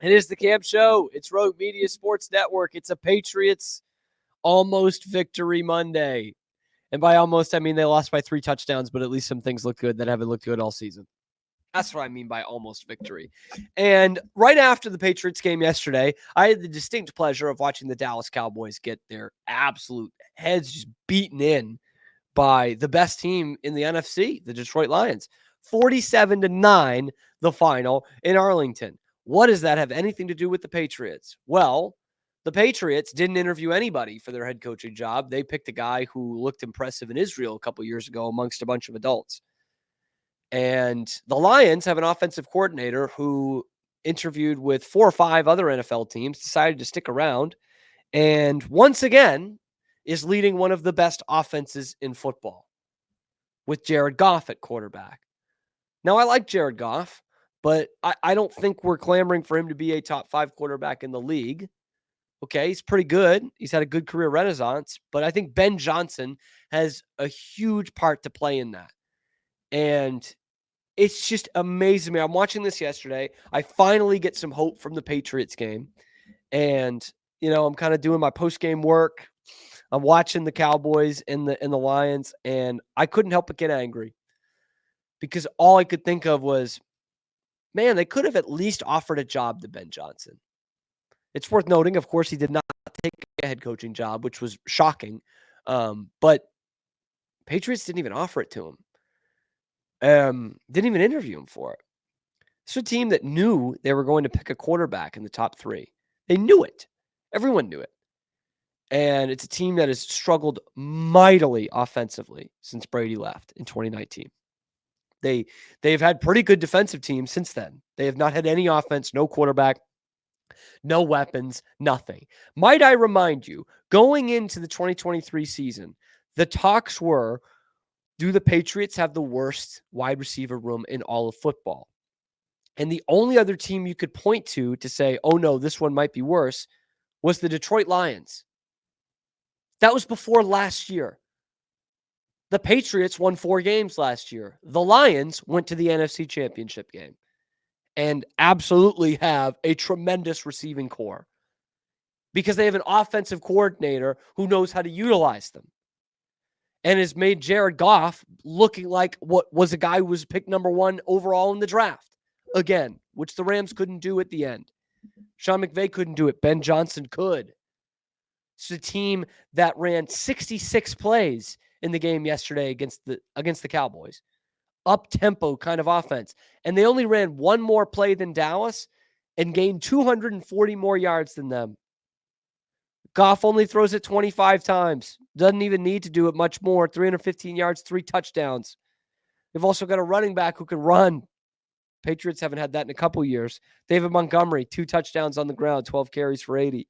It is the Camp Show. It's Rogue Media Sports Network. It's a Patriots almost victory Monday. And by almost, I mean they lost by 3 touchdowns, but at least some things look good that haven't looked good all season. That's what I mean by almost victory. And right after the Patriots game yesterday, I had the distinct pleasure of watching the Dallas Cowboys get their absolute heads just beaten in by the best team in the NFC, the Detroit Lions. 47-9, the final in Arlington. What does that have anything to do with the Patriots? Well, the Patriots didn't interview anybody for their head coaching job. They picked a guy who looked impressive in Israel a couple years ago amongst a bunch of adults. And the Lions have an offensive coordinator who interviewed with 4 or 5 other NFL teams, decided to stick around, and once again is leading one of the best offenses in football with Jared Goff at quarterback. Now, I like Jared Goff, but I don't think we're clamoring for him to be a top 5 quarterback in the league. Okay, he's pretty good. He's had a good career renaissance, but I think Ben Johnson has a huge part to play in that. And it's just amazing me. I'm watching this yesterday. I finally get some hope from the Patriots game. And, I'm kind of doing my post-game work. I'm watching the Cowboys and the Lions, and I couldn't help but get angry. Because all I could think of was, man, they could have at least offered a job to Ben Johnson. It's worth noting, of course, he did not take a head coaching job, which was shocking. But Patriots didn't even offer it to him. Didn't even interview him for it. It's a team that knew they were going to pick a quarterback in the top 3. They knew it. Everyone knew it. And it's a team that has struggled mightily offensively since Brady left in 2019. They've had pretty good defensive teams since then. They have not had any offense, no quarterback, no weapons, nothing. Might I remind you, going into the 2023 season, the talks were, do the Patriots have the worst wide receiver room in all of football? And the only other team you could point to say, oh no, this one might be worse, was the Detroit Lions. That was before last year. The Patriots won 4 games last year. The Lions went to the NFC Championship game and absolutely have a tremendous receiving core because they have an offensive coordinator who knows how to utilize them and has made Jared Goff looking like what was a guy who was picked number 1 overall in the draft again, which the Rams couldn't do at the end. Sean McVay couldn't do it. Ben Johnson could. It's a team that ran 66 plays in the game yesterday against the Cowboys. Up-tempo kind of offense. And they only ran 1 more play than Dallas and gained 240 more yards than them. Goff only throws it 25 times. Doesn't even need to do it much more. 315 yards, 3 touchdowns. They've also got a running back who can run. Patriots haven't had that in a couple years. David Montgomery, 2 touchdowns on the ground, 12 carries for 80.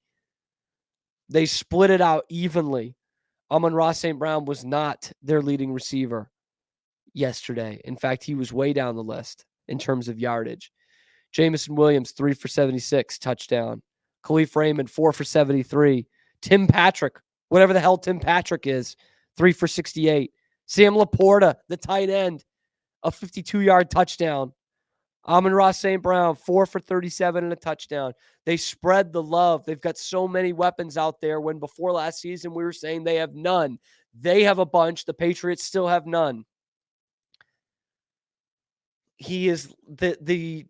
They split it out evenly. Amon-Ra St. Brown was not their leading receiver yesterday. In fact, he was way down the list in terms of yardage. Jamison Williams, 3 for 76, touchdown. Khalif Raymond, 4 for 73. Tim Patrick, whatever the hell Tim Patrick is, 3 for 68. Sam Laporta, the tight end, a 52-yard touchdown. Amon-Ra St. Brown, 4 for 37 and a touchdown. They spread the love. They've got so many weapons out there when before last season we were saying they have none. They have a bunch. The Patriots still have none. The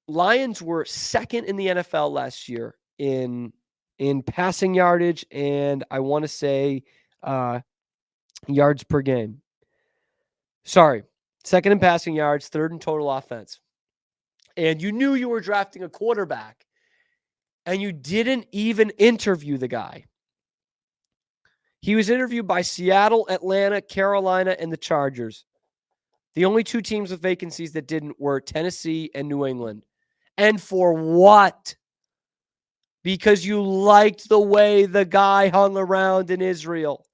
Lions were second in the NFL last year in passing yardage and I want to say yards per game. Sorry, second in passing yards, third in total offense. And you knew you were drafting a quarterback, and you didn't even interview the guy. He was interviewed by Seattle, Atlanta, Carolina, and the Chargers. The only 2 teams with vacancies that didn't were Tennessee and New England. And for what? Because you liked the way the guy hung around in Israel.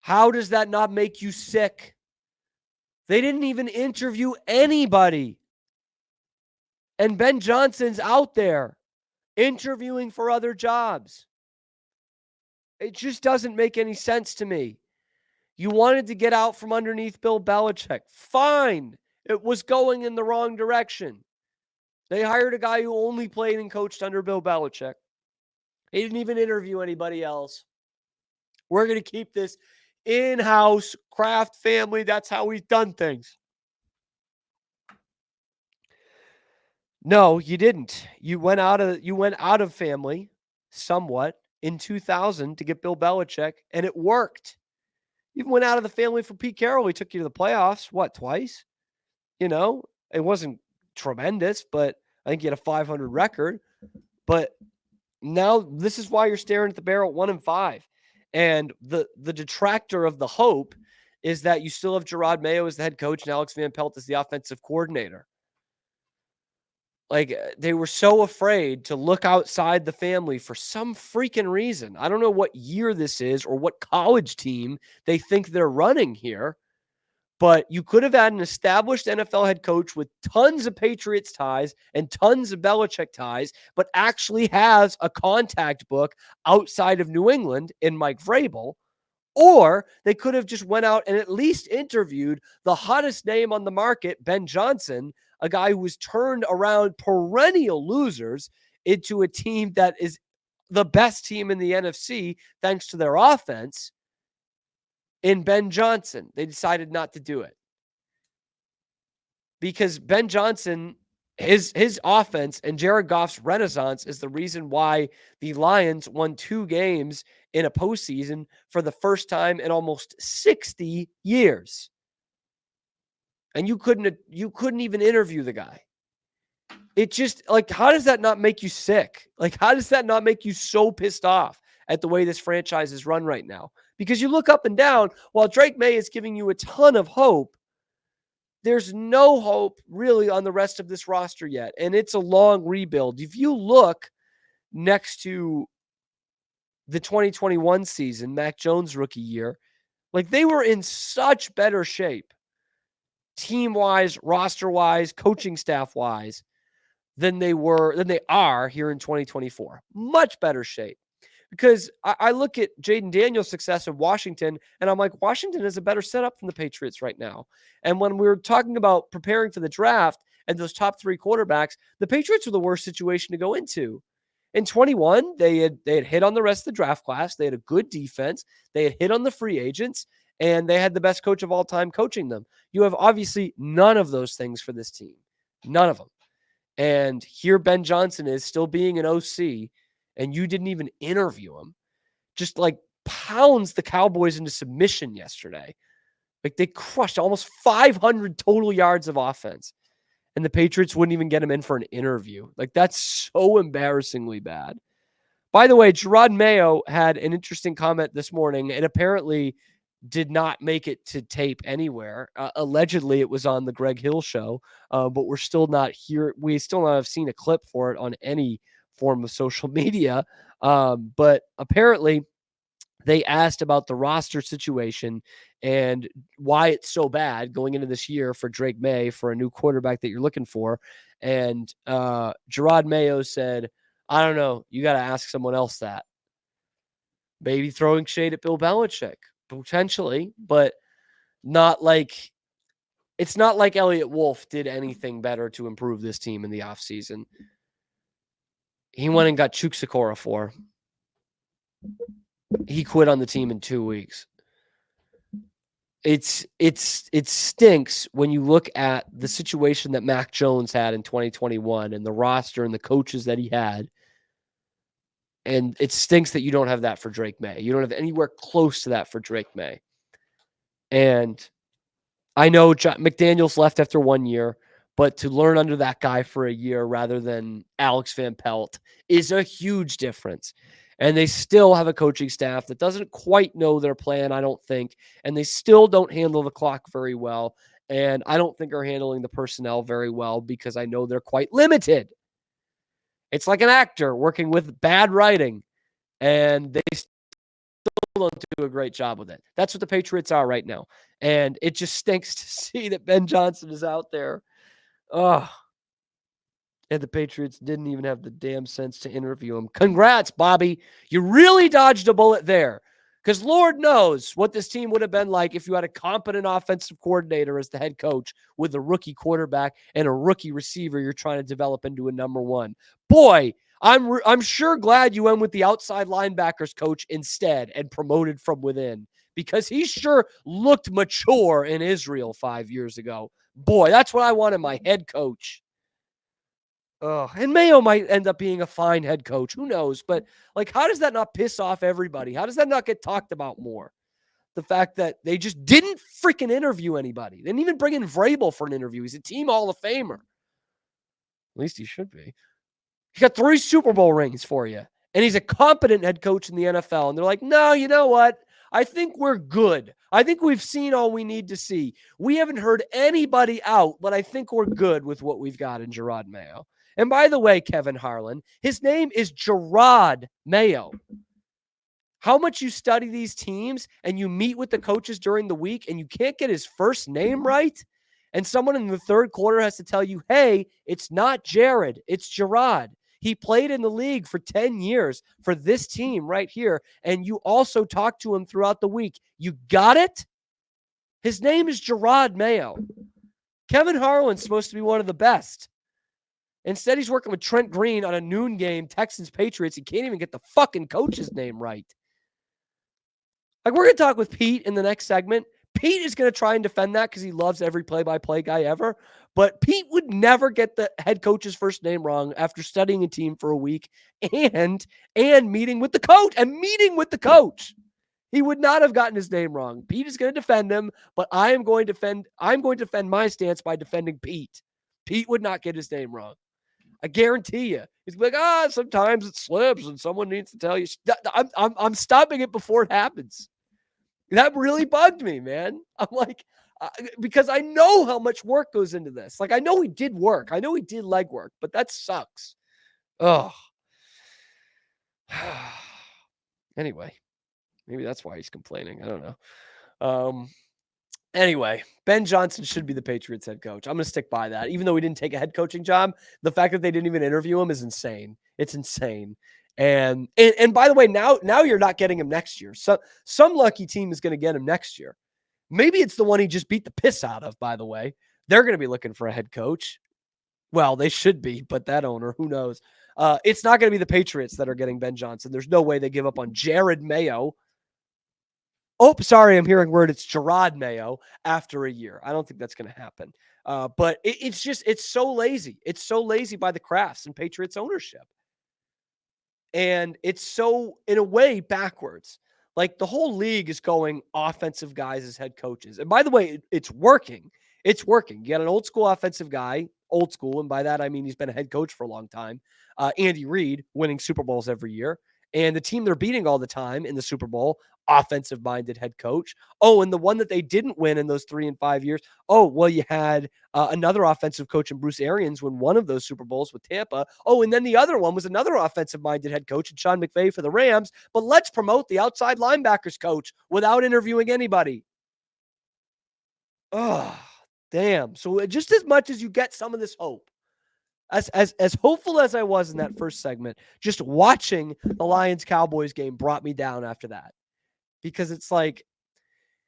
How does that not make you sick? They didn't even interview anybody. And Ben Johnson's out there interviewing for other jobs. It just doesn't make any sense to me. You wanted to get out from underneath Bill Belichick. Fine. It was going in the wrong direction. They hired a guy who only played and coached under Bill Belichick. He didn't even interview anybody else. We're going to keep this in-house Kraft family. That's how we've done things. No, you didn't. You went out of family somewhat in 2000 to get Bill Belichick, and it worked. You went out of the family for Pete Carroll. He took you to the playoffs, twice? It wasn't tremendous, but I think you had a 500 record. But now this is why you're staring at the barrel at 1-5. And the detractor of the hope is that you still have Gerard Mayo as the head coach and Alex Van Pelt as the offensive coordinator. Like, they were so afraid to look outside the family for some freaking reason. I don't know what year this is or what college team they think they're running here, but you could have had an established NFL head coach with tons of Patriots ties and tons of Belichick ties, but actually has a contact book outside of New England in Mike Vrabel. Or they could have just went out and at least interviewed the hottest name on the market, Ben Johnson, a guy who was turned around perennial losers into a team that is the best team in the NFC thanks to their offense in Ben Johnson. They decided not to do it because Ben Johnson, his offense and Jared Goff's renaissance is the reason why the Lions won 2 games in a postseason for the first time in almost 60 years. And you couldn't even interview the guy. It just, like, how does that not make you sick? Like, how does that not make you so pissed off at the way this franchise is run right now? Because you look up and down, while Drake Maye is giving you a ton of hope, there's no hope really on the rest of this roster yet. And it's a long rebuild. If you look next to the 2021 season, Mac Jones' rookie year, like, they were in such better shape, team-wise, roster-wise, coaching staff-wise, than they are here in 2024. Much better shape. Because I look at Jaden Daniels' success in Washington, and I'm like, Washington is a better setup than the Patriots right now. And when we were talking about preparing for the draft and those top 3 quarterbacks, the Patriots were the worst situation to go into. In 21, they had hit on the rest of the draft class. They had a good defense. They had hit on the free agents, and they had the best coach of all time coaching them. You have obviously none of those things for this team. None of them. And here Ben Johnson is still being an OC, and you didn't even interview him. Just like pounds the Cowboys into submission yesterday. Like, they crushed almost 500 total yards of offense. And the Patriots wouldn't even get him in for an interview. Like, that's so embarrassingly bad. By the way, Gerard Mayo had an interesting comment this morning and apparently did not make it to tape anywhere. Allegedly, it was on the Greg Hill show, but we're still not here. We still not have seen a clip for it on any form of social media. But apparently, they asked about the roster situation and why it's so bad going into this year for Drake Maye, for a new quarterback that you're looking for. And Gerard Mayo said, I don't know. You got to ask someone else that. Maybe throwing shade at Bill Belichick, potentially, but not like it's not like Elliott Wolf did anything better to improve this team in the offseason. He went and got Chukwuesekora for. He quit on the team in 2 weeks. It stinks when you look at the situation that Mac Jones had in 2021 and the roster and the coaches that he had. And it stinks that you don't have that for Drake Maye. You don't have anywhere close to that for Drake Maye. And I know McDaniels left after 1 year, but to learn under that guy for a year rather than Alex Van Pelt is a huge difference. And they still have a coaching staff that doesn't quite know their plan, I don't think. And they still don't handle the clock very well. And I don't think are handling the personnel very well because I know they're quite limited. It's like an actor working with bad writing, and they still don't do a great job with it. That's what the Patriots are right now. And it just stinks to see that Ben Johnson is out there. Oh, and the Patriots didn't even have the damn sense to interview him. Congrats, Bobby. You really dodged a bullet there. Because Lord knows what this team would have been like if you had a competent offensive coordinator as the head coach with a rookie quarterback and a rookie receiver you're trying to develop into a number one. Boy, I'm sure glad you went with the outside linebackers coach instead and promoted from within, because he sure looked mature in Israel 5 years ago. Boy, that's what I wanted my head coach. Oh, and Mayo might end up being a fine head coach. Who knows? But like, how does that not piss off everybody? How does that not get talked about more? The fact that they just didn't freaking interview anybody. They didn't even bring in Vrabel for an interview. He's a team Hall of Famer. At least he should be. He got 3 Super Bowl rings for you. And he's a competent head coach in the NFL. And they're like, no, you know what? I think we're good. I think we've seen all we need to see. We haven't heard anybody out, but I think we're good with what we've got in Gerard Mayo. And by the way, Kevin Harlan, his name is Gerard Mayo. How much you study these teams and you meet with the coaches during the week and you can't get his first name right, and someone in the third quarter has to tell you, hey, it's not Jared, it's Gerard. He played in the league for 10 years for this team right here, and you also talked to him throughout the week. You got it? His name is Gerard Mayo. Kevin Harlan's supposed to be one of the best. Instead, he's working with Trent Green on a noon game, Texans-Patriots. He can't even get the fucking coach's name right. Like, we're going to talk with Pete in the next segment. Pete is going to try and defend that because he loves every play-by-play guy ever. But Pete would never get the head coach's first name wrong after studying a team for a week and meeting with the coach. He would not have gotten his name wrong. Pete is going to defend him, but I'm going to defend my stance by defending Pete. Pete would not get his name wrong. I guarantee you. He's like, sometimes it slips and someone needs to tell you. I'm stopping it before it happens. That really bugged me, man. I'm like, because I know how much work goes into this. Like, I know he did work. I know he did leg work, but that sucks. Oh. Anyway, maybe that's why he's complaining. I don't know. Anyway, Ben Johnson should be the Patriots head coach. I'm going to stick by that. Even though he didn't take a head coaching job, the fact that they didn't even interview him is insane. It's insane. And by the way, now you're not getting him next year. So some lucky team is going to get him next year. Maybe it's the one he just beat the piss out of, by the way. They're going to be looking for a head coach. Well, they should be, but that owner, who knows? It's not going to be the Patriots that are getting Ben Johnson. There's no way they give up on Jared Mayo. Oh, sorry, I'm hearing word it's Gerard Mayo after a year. I don't think that's going to happen. But it's so lazy. It's so lazy by the Krafts and Patriots ownership. And it's so, in a way, backwards. Like, the whole league is going offensive guys as head coaches. And by the way, it's working. It's working. You got an old school offensive guy, old school, and by that I mean he's been a head coach for a long time. Andy Reid, winning Super Bowls every year. And the team they're beating all the time in the Super Bowl, offensive-minded head coach. Oh, and the one that they didn't win in those 3 and 5 years. Oh, well, you had another offensive coach in Bruce Arians win one of those Super Bowls with Tampa. Oh, and then the other one was another offensive-minded head coach in Sean McVay for the Rams. But let's promote the outside linebackers coach without interviewing anybody. Oh, damn. So just as much as you get some of this hope, as hopeful as I was in that first segment, just watching the Lions-Cowboys game brought me down after that. Because it's like,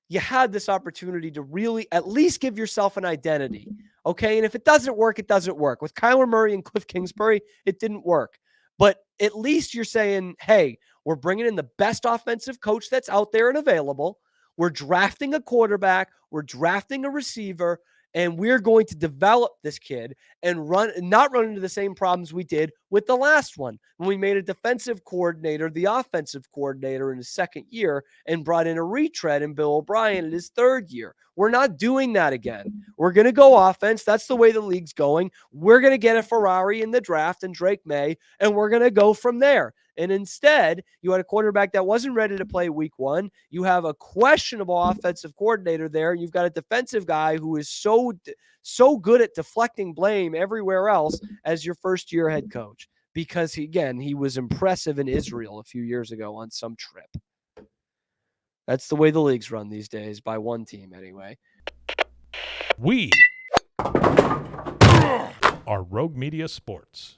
you had this opportunity to really at least give yourself an identity. Okay. And if it doesn't work, it doesn't work. With Kyler Murray and Cliff Kingsbury, it didn't work. But at least you're saying, hey, we're bringing in the best offensive coach that's out there and available. We're drafting a quarterback. We're drafting a receiver. And we're going to develop this kid and not run into the same problems we did with the last one when we made a defensive coordinator the offensive coordinator in his second year and brought in a retread in Bill O'Brien in his third year. We're not doing that again. We're going to go offense. That's the way the league's going. We're going to get a Ferrari in the draft and Drake Maye, and we're going to go from there. And instead, you had a quarterback that wasn't ready to play week one. You have a questionable offensive coordinator there. You've got a defensive guy who is so good at deflecting blame everywhere else as your first-year head coach. Because, he was impressive in Israel a few years ago on some trip. That's the way the league's run these days, by one team anyway. We are Rogue Media Sports.